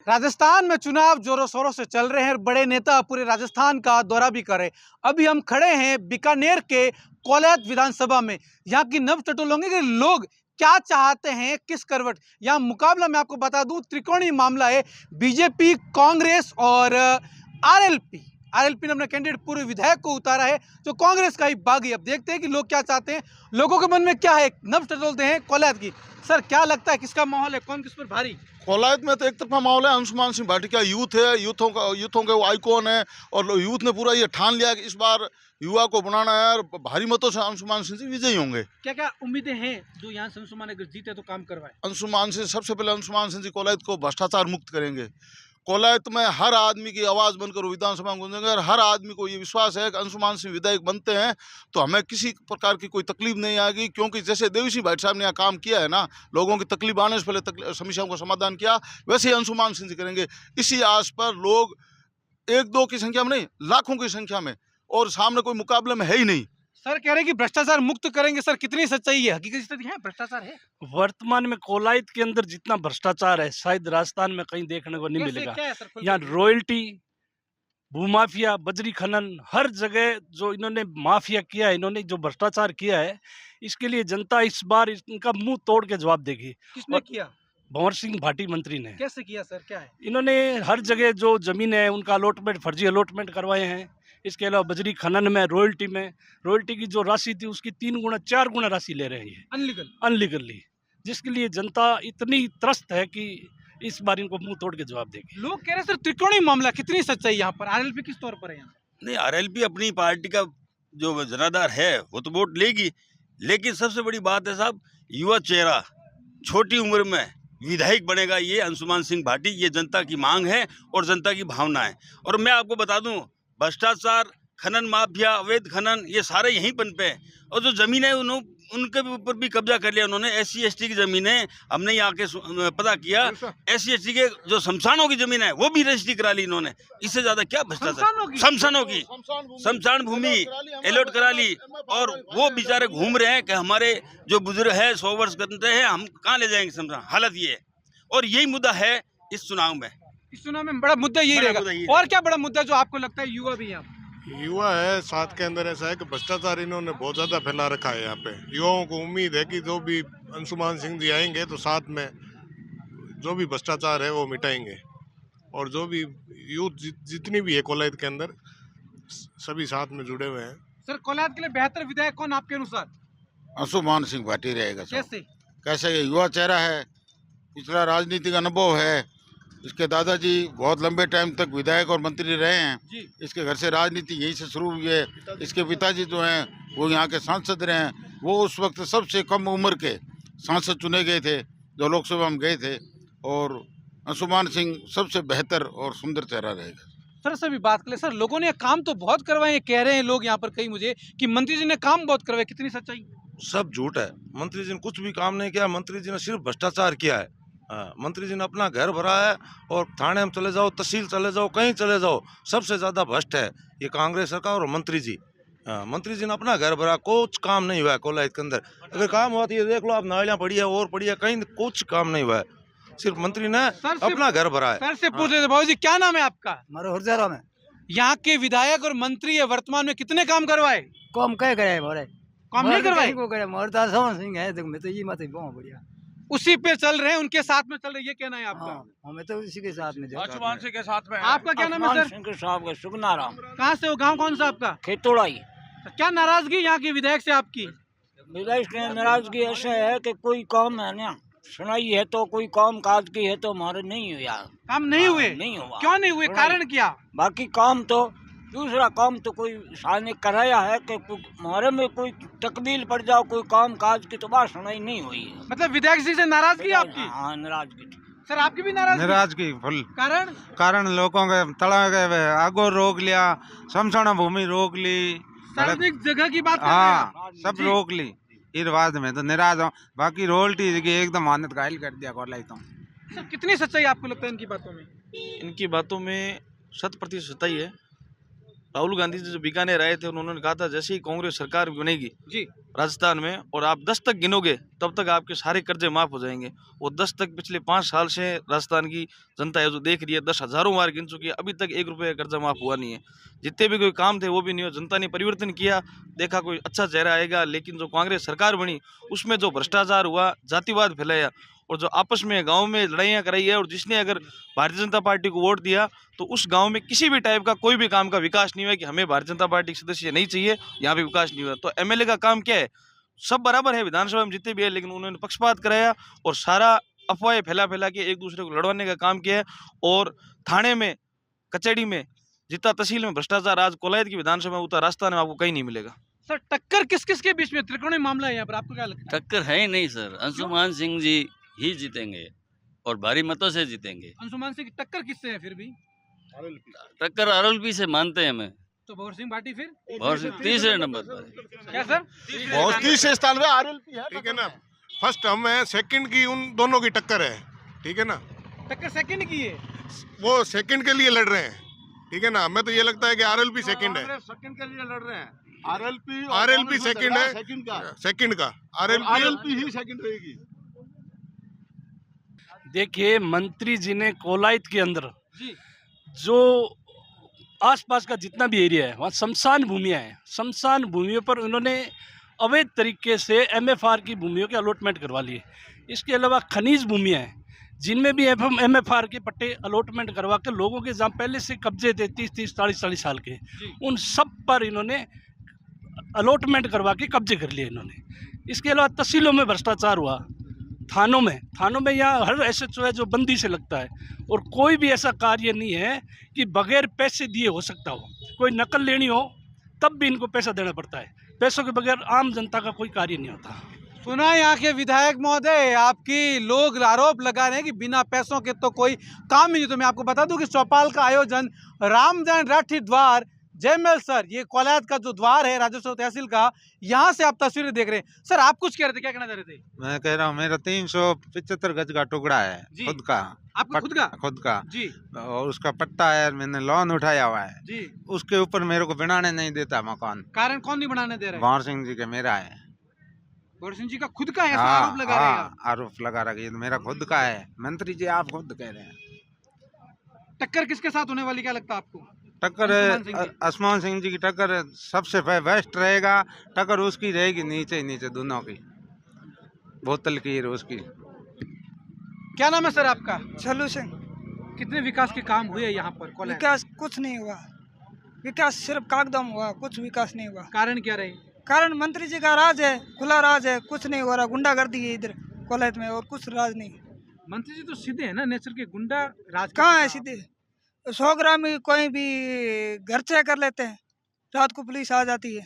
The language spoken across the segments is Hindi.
राजस्थान में चुनाव जोरों शोरों से चल रहे हैं और बड़े नेता पूरे राजस्थान का दौरा भी कर रहे हैं। अभी हम खड़े हैं बीकानेर के कोलायत विधानसभा में। यहाँ की नब्ज होंगे कि लोग क्या चाहते हैं, किस करवट। यहाँ मुकाबला मैं आपको बता दूं त्रिकोणीय मामला है, बीजेपी, कांग्रेस और आरएलपी ने अपने कैंडिडेट पूर्व विधायक को उतारा है जो कांग्रेस का ही बागी। अब देखते हैं कि लोग क्या चाहते हैं, लोगों के मन में क्या है। नब्ज टटोलते हैं कोलायत की। सर क्या लगता है किसका माहौल है, कौन किस पर भारी? कोलायत में तो एक तरफा माहौल है, अंशुमान सिंह भाटी का यूथ है, यूथों के वो आइकॉन है और यूथ ने पूरा ये ठान लिया कि इस बार युवा को बनाना है और भारी मतों से अंशुमान सिंह जी विजयी होंगे। क्या क्या उम्मीदें हैं जो यहाँ से अंशुमान अगर जीते तो काम करवाए? अंशुमान सिंह सबसे पहले अंशुमान सिंह जी कोलायत को भ्रष्टाचार मुक्त करेंगे। कोलायत में हर आदमी की आवाज़ बनकर विधानसभा में गूंजेंगे और हर आदमी को ये विश्वास है कि अंशुमान सिंह विधायक बनते हैं तो हमें किसी प्रकार की कोई तकलीफ नहीं आएगी, क्योंकि जैसे देवी सिंह भाटी साहब ने यहाँ काम किया है ना, लोगों की तकलीफ आने से पहले समस्याओं का समाधान किया, वैसे ही अंशुमान सिंह जी करेंगे। इसी आस पर लोग एक दो की संख्या में नहीं, लाखों की संख्या में, और सामने कोई मुकाबले में है ही नहीं। सर कह रहे हैं कि भ्रष्टाचार मुक्त करेंगे। सर कितनी सच्चाई है, हकीकत स्थिति है, भ्रष्टाचार है? वर्तमान में कोलायत के अंदर जितना भ्रष्टाचार है शायद राजस्थान में कहीं देखने को नहीं मिलेगा। यहाँ रॉयल्टी, भूमाफिया, बजरी खनन, हर जगह जो इन्होंने माफिया किया है, इन्होंने जो भ्रष्टाचार किया है, इसके लिए जनता इस बार इनका मुंह तोड़ के जवाब देगी। किसने किया? भंवर सिंह भाटी मंत्री ने। कैसे किया सर, क्या है? इन्होंने हर जगह जो जमीन है उनका अलॉटमेंट, फर्जी अलॉटमेंट करवाए हैं। इसके अलावा बजरी खनन में, रॉयल्टी की जो राशि थी उसकी 3 गुना 4 गुना राशि ले रहे हैं अनलीगली, जिसके लिए जनता इतनी त्रस्त है कि इस बार इनको मुंह तोड़ के जवाब देगी। लोग कह रहे सर त्रिकोणीय मामला, कितनी सच्चाई यहाँ पर? आरएलपी किस तौर पर है यहाँ? नहीं, आरएलपी अपनी पार्टी का जो जनाधार है वो तो वोट लेगी, लेकिन सबसे बड़ी बात है साहब, युवा चेहरा छोटी उम्र में विधायक बनेगा, ये अंशुमान सिंह भाटी, ये जनता की मांग है और जनता की भावना है। और मैं आपको बता दूं, भ्रष्टाचार, खनन माफिया, अवैध खनन, ये सारे यहीं पनपे हैं। और जो जमीन है उनके ऊपर भी कब्जा कर लिया उन्होंने। SC/ST की जमीन है, हमने यहाँ के पता किया, SC/ST के जो शमशानों की जमीन है वो भी रजिस्ट्री करा ली इन्होंने। इससे ज्यादा क्या भ्रष्टाचार? शमशान भूमि अलॉट करा ली, और वो बेचारे घूम रहे हैं कि हमारे जो बुजुर्ग है 100 वर्ष करते हैं, हम कहाँ ले जाएंगे शमशान। हालत ये है, और यही मुद्दा है इस चुनाव में। इस चुनाव में बड़ा मुद्दा यही रहेगा। और क्या बड़ा मुद्दा जो आपको लगता है? युवा भी यहाँ युवा है साथ के अंदर, ऐसा है कि भ्रष्टाचार इन्होंने बहुत ज्यादा फैला रखा है यहाँ पे। युवाओं को उम्मीद है कि जो भी अंशुमान सिंह जी आएंगे तो साथ में जो भी भ्रष्टाचार है वो मिटाएंगे, और जो भी यूथ जितनी भी है कोलायत के अंदर सभी साथ में जुड़े हुए हैं। सर कोलायत के लिए बेहतर विधायक कौन आपके अनुसार? अंशुमान सिंह भाटी रहेगा। कैसे? ये युवा चेहरा है, पिछला राजनीतिक अनुभव है, इसके दादाजी बहुत लंबे टाइम तक विधायक और मंत्री रहे हैं। इसके घर से राजनीति यहीं से शुरू हुई है। इसके पिताजी जो हैं वो यहाँ के सांसद रहे हैं, वो उस वक्त सबसे कम उम्र के सांसद चुने गए थे जो लोकसभा में गए थे, और अंशुमान सिंह सबसे बेहतर और सुंदर चेहरा रहेगा। सर से भी बात करें, सर लोगों ने काम तो बहुत करवाए, कह रहे हैं लोग यहाँ पर कई मुझे कि मंत्री जी ने काम बहुत करवाए, कितनी सच्चाई? सब झूठ है। मंत्री जी ने कुछ भी काम नहीं किया, मंत्री जी ने सिर्फ भ्रष्टाचार किया है। मंत्री जी ने अपना घर भरा है, और थाने में चले जाओ, तहसील चले जाओ, कहीं चले जाओ, सबसे ज्यादा भ्रष्ट है ये कांग्रेस सरकार और मंत्री जी। मंत्री जी ने अपना घर भरा, कुछ काम नहीं हुआ है कोलायत के अंदर। अगर काम हुआ तो ये देख लो आप, नालियां पड़ी है और पड़ी है, कहीं कुछ काम नहीं हुआ है, सिर्फ मंत्री ने अपना घर भरा है। सर से पूछ रहे थे, बाबू जी क्या नाम है आपका? हमारे हुरजारा में यहाँ के विधायक और मंत्री है वर्तमान में, कितने काम करवाए? काम क्या करे मोरे, काम नहीं करवाए को करे मोरदास सिंह है, देखो मैं तो ये मत बहुत बढ़िया उसी पे चल रहे हैं, उनके साथ में चल रहे, ये कहना है आपका? हमें तो उसी के साथ में अंशुमान सिंह के साथ में। आपका क्या नाम है सर? साहब सुगनाराम। कहाँ से हो, गांव कौन सा आपका? खेतोड़ाई। क्या नाराजगी यहाँ के विधायक से आपकी? विधायक की नाराजगी ऐसे है कि कोई काम है ना सुनाई है तो कोई काम काज की है तो हमारे नहीं हुआ। काम नहीं हुए? नहीं हुआ। क्यों नहीं हुए, कारण क्या? बाकी काम तो दूसरा काम तो कोई साने कराया है कि हमारे में कोई तकमील पड़ जाओ, कोई काम काज की तो बात सुनाई नहीं हुई है। मतलब विधायक जी से नाराजगी आपकी? हाँ नाराजगी। सर आपकी भी नाराजगी फुल कारण लोगों के तला के आगो रोक लिया, शमशान भूमि रोक ली, सार्वजनिक जगह की बात। हाँ सब रोक ली। इस बात में तो नाराज हूँ। बाकी रॉयल्टी की एकदम मान्यता घायल कर दिया कोलाई। तो सर कितनी सच्चाई आपको लगता है इनकी बातों में? इनकी बातों में 100% सच्चाई है। राहुल गांधी जी जो बीकानेर आए थे उन्होंने कहा था जैसे ही कांग्रेस सरकार बनेगी जी राजस्थान में और आप 10 तक गिनोगे तब तक आपके सारे कर्जे माफ हो जाएंगे। वो 10 तक पिछले 5 साल से राजस्थान की जनता है जो देख रही है, 10 हजारों बार गिन चुकी है, अभी तक 1 रुपये का कर्जा माफ हुआ नहीं है। जितने भी कोई काम थे वो भी नहीं हो, जनता ने परिवर्तन किया, देखा कोई अच्छा चेहरा आएगा। लेकिन जो कांग्रेस सरकार बनी उसमें जो भ्रष्टाचार हुआ, जातिवाद फैलाया और जो आपस में गाँव में लड़ाइयाँ कराई है, और जिसने अगर भारतीय जनता पार्टी को वोट दिया तो उस गांव में किसी भी टाइप का कोई भी काम का विकास नहीं हुआ कि हमें भारतीय जनता पार्टी के सदस्य नहीं चाहिए, यहाँ पे विकास नहीं हुआ। तो एमएलए का काम क्या है? सब बराबर है, विधानसभा में जितने भी है, लेकिन उन्होंने पक्षपात कराया और सारा अफवाहें फैला फैला के एक दूसरे को लड़वाने का काम किया है। और थाने में, कचहरी में, जितना तहसील में भ्रष्टाचार आज कोलायत की विधानसभा में उतना राजस्थान में आपको कहीं नहीं मिलेगा। सर टक्कर किस किस के बीच में, त्रिकोणीय मामला है यहाँ पर, आपको क्या लगता है? टक्कर है ही नहीं सर, अंशुमान सिंह जी ही जीतेंगे और भारी मतों से जीतेंगे। अंशुमान सिंह की टक्कर किससे है? फिर भी टक्कर आरएलपी से मानते हैं हमें। तो भंवर सिंह भाटी फिर भंवर सिंह तीसरे नंबर पर है। क्या सर? और तीसरे स्थान पे आरएलपी है, ठीक है ना। फर्स्ट हम है, सेकंड की उन दोनों की टक्कर है, ठीक है ना। टक्कर सेकंड की है, वो सेकंड के लिए लड़ रहे हैं, ठीक है ना। हमें तो ये लगता है कि आरएलपी सेकंड है, सेकंड के लिए लड़ रहे हैं। आरएलपी आरएलपी सेकंड है, सेकंड का आरएलपी ही सेकंड रहेगी। देखिए, मंत्री जी ने कोलायत के अंदर जी जो आसपास का जितना भी एरिया है वहाँ शमशान भूमियाँ हैं, शमशान भूमियों पर उन्होंने अवैध तरीके से एमएफआर की भूमियों के अलॉटमेंट करवा लिए। इसके अलावा खनिज भूमियाँ हैं जिनमें भी एमएफआर के पट्टे अलॉटमेंट करवा के लोगों के जहाँ पहले से कब्जे थे 30-30, 40-40 साल के, उन सब पर इन्होंने अलॉटमेंट करवा के कब्जे कर लिए इन्होंने। इसके अलावा तहसीलों में भ्रष्टाचार हुआ, थानों में यहाँ हर एसएचओ है जो बंदी से लगता है, और कोई भी ऐसा कार्य नहीं है कि बगैर पैसे दिए हो सकता हो। कोई नकल लेनी हो तब भी इनको पैसा देना पड़ता है, पैसों के बगैर आम जनता का कोई कार्य नहीं होता। सुना यहाँ के विधायक महोदय, आपकी लोग आरोप लगा रहे हैं कि बिना पैसों के तो कोई काम ही नहीं। तो मैं आपको बता दूं कि चौपाल का आयोजन रामजन राठी द्वार जयमल सर, ये कोलायत का जो द्वार है राजस्व तहसील का, यहाँ से आप तस्वीरें देख रहे हैं। सर आप कुछ कह रहे थे, क्या कहना चाह रहे थे? मैं कह रहा हूँ मेरा 375 गज का टुकड़ा है खुद का। आपका खुद का जी, और उसका पट्टा है, मैंने लोन उठाया हुआ है जी। उसके ऊपर मेरे को बनाने नहीं देता मकान। कारण कौन नहीं बनाने दे रहा है? भंवर सिंह जी का मेरा है। भंवर सिंह जी का खुद का है, ऐसा आरोप लगा रहे हैं। आरोप लगा रहा है, मेरा खुद का है। मंत्री जी आप खुद कह रहे हैं। टक्कर किसके साथ होने वाली, क्या लगता है आपको? टक्कर अंशुमान सिंह जी की टक्कर सबसे बेस्ट रहेगा। टक्कर उसकी रहेगी नीचे नीचे दोनों की, बोतल की उसकी। क्या नाम है सर आपका? छल्लू सिंह। कितने विकास के काम हुए यहाँ पर कोलायत? विकास कुछ नहीं हुआ, विकास सिर्फ कागदम हुआ, कुछ विकास नहीं हुआ। कारण क्या रहे? कारण मंत्री जी का राज है, खुला राज है, कुछ नहीं हो रहा। गुंडागर्दी है इधर कोलायत में, और कुछ राज नहीं। मंत्री जी तो सीधे है ना नेचर के, गुंडा राज कहाँ है सीधे? 100 ग्राम में कोई भी घर चेक कर लेते हैं, रात को पुलिस आ जाती है,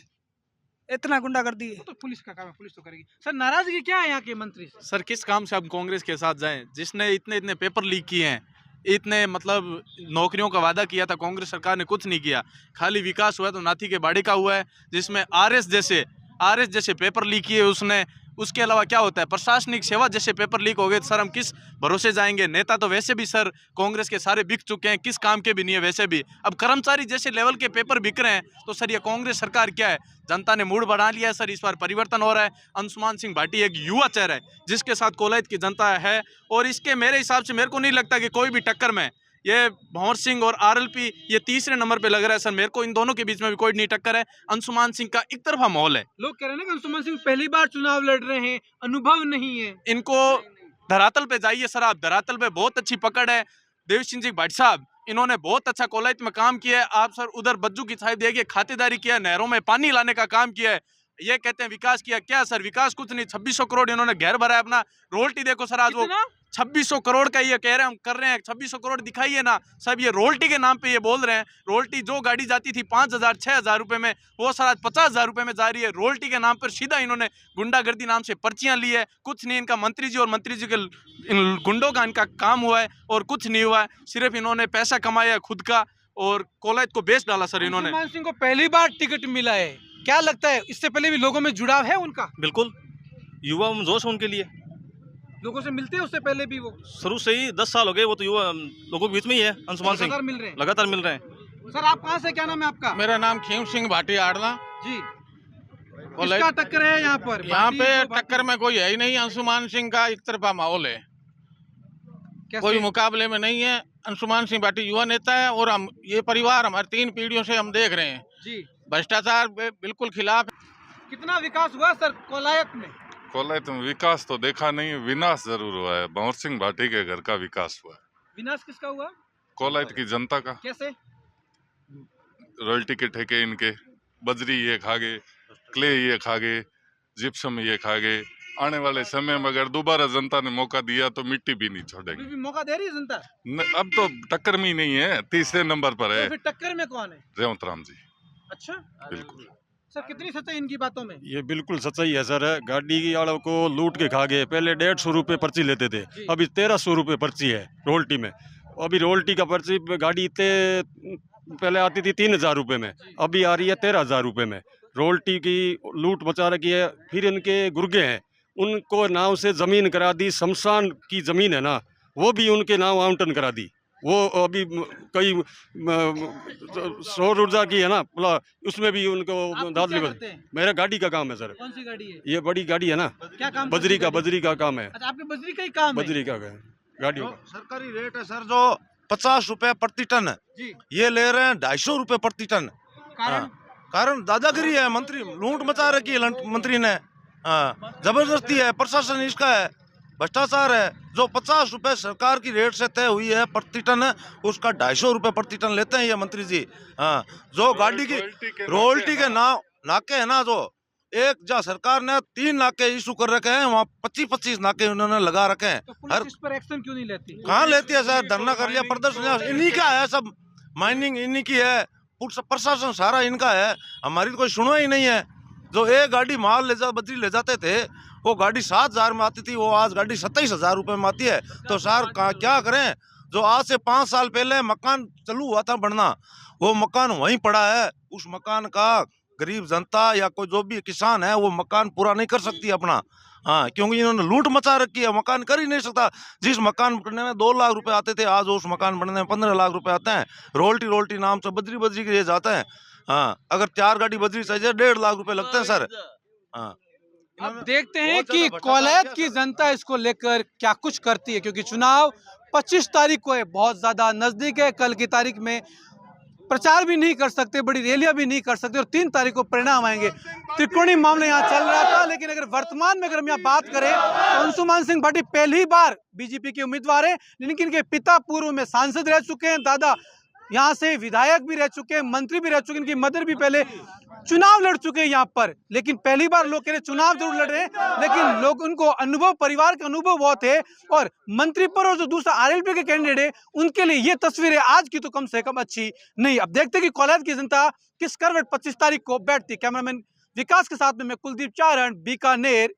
इतना गुंडागर्दी है। तो पुलिस का काम है, पुलिस तो करेगी। सर नाराजगी क्या है यहाँ के मंत्री? सर किस काम से हम कांग्रेस के साथ जाएं, जिसने इतने इतने पेपर लीक किए हैं, इतने मतलब नौकरियों का वादा किया था, कांग्रेस सरकार ने कुछ नहीं किया। खाली विकास हुआ तो नाथी के बाड़े का हुआ है, जिसमें आरएस जैसे पेपर लीक किए उसने। उसके अलावा क्या होता है, प्रशासनिक सेवा जैसे पेपर लीक हो गए तो सर हम किस भरोसे जाएंगे? नेता तो वैसे भी सर कांग्रेस के सारे बिक चुके हैं, किस काम के भी नहीं है वैसे भी। अब कर्मचारी जैसे लेवल के पेपर बिक रहे हैं तो सर ये कांग्रेस सरकार क्या है? जनता ने मूड बढ़ा लिया है सर, इस बार परिवर्तन हो रहा है। अंशुमान सिंह भाटी एक युवा चेहरा है जिसके साथ कोलायत की जनता है, और इसके मेरे हिसाब से मेरे को नहीं लगता कि कोई भी टक्कर में ये भंवर सिंह और आरएलपी ये तीसरे नंबर पे लग रहा है सर। मेरे को इन दोनों के बीच में भी कोई नहीं टक्कर है। अंशुमान सिंह का एक तरफा माहौल है। लोग कह रहे हैं ना कि अंशुमान सिंह पहली बार चुनाव लड़ रहे हैं, अनुभव नहीं है। इनको धरातल पे जाइए सर आप, धरातल पे बहुत अच्छी पकड़ है। देव सिंह जी भाटी साहब इन्होंने बहुत अच्छा कोलायत में काम किया है। आप सर उधर बज्जू की छाई देखिए, खातेदारी किया, नहरों में पानी लाने का काम किया है। ये कहते हैं विकास किया, क्या सर विकास कुछ नहीं। 2600 करोड़ इन्होंने घेर भरा है अपना। रोल्टी देखो सर आज वो 2600 करोड़ का ये कह रहे हैं हम कर रहे हैं, 2600 करोड़ दिखाइए ना सब। ये रोल्टी के नाम पे ये बोल रहे हैं। रोल्टी जो गाड़ी जाती थी 5000 6000 रुपए में, वो सर आज 50000 रुपए में जा रही है। रोल्टी के नाम पर सीधा इन्होंने गुंडागर्दी नाम से पर्चियां ली है। कुछ नहीं इनका, मंत्री जी और मंत्री जी के इन गुंडों का इनका काम हुआ है और कुछ नहीं हुआ है। सिर्फ इन्होंने पैसा कमाया खुद का और कोलायत को बेच डाला सर इन्होंने। अंशुमान सिंह को पहली बार टिकट मिला है, क्या लगता है इससे पहले भी लोगों में जुड़ाव है उनका? बिल्कुल, युवा जोश उनके लिए, लोगों से मिलते हैं उससे पहले भी वो? शुरू से ही 10 साल हो गए वो तो युवा लोगों के बीच में ही है। अंशुमान सिंह मिल रहे हैं, लगातार मिल रहे हैं। सर आप कहाँ से, क्या नाम है आपका? मेरा नाम खीम सिंह भाटी आड़ला जी। किसका टक्कर है यहाँ पर? यहाँ पे भाटी- टक्कर में कोई है ही नहीं। अंशुमान सिंह का एक तरफा माहौल है, कोई मुकाबले में नहीं है। अंशुमान सिंह भाटी युवा नेता है और हम ये परिवार हमारे 3 पीढ़ियों से हम देख रहे हैं जी भ्रष्टाचार बिल्कुल खिलाफ। कितना विकास हुआ सर कोलायत में? कोलायत में विकास तो देखा नहीं, विनाश जरूर हुआ है। भंवर सिंह भाटी के घर का विकास हुआ है। विनाश किसका हुआ? कोलायत की जनता का। कैसे? रॉयल्टी के ठेके इनके, बजरी ये खा गए, क्ले ये खा गए, जिप्सम ये खा गए। आने वाले समय में अगर दोबारा जनता ने मौका दिया तो मिट्टी भी नहीं छोड़ेंगे। अभी भी मौका दे रही है जनता? अब तो टक्कर में ही नहीं है, तीसरे नंबर पर है। तो फिर टक्कर में कौन है? रेवंत राम जी। अच्छा, बिल्कुल। सर कितनी सच्चाई इनकी बातों में? ये बिल्कुल सच्चाई है सर। गाड़ी वालों को लूट के खा गए। पहले 150 रुपये पर्ची लेते थे, अभी 1300 रुपये पर्ची है रोल्टी में। अभी रोल्टी का पर्ची गाड़ी पहले आती थी 3000 रुपये में, अभी आ रही है 13000 रुपये में। रोल्टी की लूट मचा रखी है। फिर इनके गुर्गे हैं, उनको नाव से ज़मीन करा दी। शमशान की ज़मीन है ना, वो भी उनके नाम आवंटन करा दी। वो अभी कई सौर ऊर्जा की है ना, उसमें भी उनको दाद लिखा। मेरा गाड़ी का काम है सर। कौन सी गाड़ी है? ये बड़ी गाड़ी है ना, क्या काम? बजरी का काम है। अच्छा, आपके बजरी का ही काम है? बजरी का गाड़ी का सरकारी रेट है सर जो 50 रुपए प्रति टन है, ये ले रहे हैं 250 रुपए प्रति टन। कारण दादागिरी है, मंत्री लूट मचा रखी है मंत्री ने। जबरदस्ती है, प्रशासन इसका है, भ्रष्टाचार है। जो 50 रुपए सरकार की रेट से तय हुई है प्रति टन, उसका 250 रुपए प्रति टन लेते हैं ये मंत्री जी। जो गाड़ी की रॉयल्टी के नाके है ना, जो एक जहाँ सरकार ने 3 नाके इशू कर रखे हैं, वहाँ 25-25 नाके उन्होंने लगा रखे हैं। तो पुलिस इस पर एक्शन क्यों नहीं लेती? कहाँ लेती है सर? धरना कर लिया, प्रदर्शन इन्हीं का है, सब माइनिंग इन्हीं की है, प्रशासन सारा इनका है। हमारी तो कोई सुनवाई ही नहीं है। जो एक गाड़ी माल बजरी ले जाते थे, वो गाड़ी 7000 में आती थी, वो आज गाड़ी 27,000 रुपये में आती है। तो सर क्या करें? जो आज से 5 साल पहले मकान चालू हुआ था बनना, वो मकान वहीं पड़ा है। उस मकान का गरीब जनता या कोई जो भी किसान है वो मकान पूरा नहीं कर सकती अपना। क्योंकि इन्होंने लूट मचा रखी है, मकान कर ही नहीं सकता। जिस मकान बनने में 2 लाख रुपए आते थे, आज उस मकान बनने में 15 लाख रुपए आते हैं। रोल्टी नाम से बजरी के जाते हैं। अगर 4 गाड़ी बजरी चाहिए 1.5 लाख रुपए लगते हैं सर। अब देखते हैं कि कोलायत की जनता इसको लेकर क्या कुछ करती है, क्योंकि चुनाव 25 तारीख को है, बहुत ज्यादा नजदीक है। कल की तारीख में प्रचार भी नहीं कर सकते, बड़ी रैलियां भी नहीं कर सकते, और 3 तारीख को परिणाम आएंगे। त्रिकोणीय मामला यहाँ चल रहा था, लेकिन अगर वर्तमान में हम यहाँ बात करें तो अंशुमान सिंह भाटी पहली बार बीजेपी के उम्मीदवार हैं, लेकिन इनके पिता पूर्व में सांसद रह चुके हैं, दादा यहाँ से विधायक भी रह चुके हैं, मंत्री भी रह चुके हैं, इनकी मदर भी पहले चुनाव लड़ चुके हैं यहाँ पर। लेकिन पहली बार लोग कह रहे चुनाव जरूर लड़ रहे हैं, लेकिन लोग उनको अनुभव, परिवार के अनुभव बहुत है। और मंत्री पर और जो दूसरा आरएलपी के कैंडिडेट है, उनके लिए ये तस्वीर है आज की तो कम से कम अच्छी नहीं। अब देखते हैं कि कोलायत की जनता किस करवट 25 तारीख को बैठती। कैमरामैन विकास के साथ में मैं कुलदीप चारण, बीकानेर।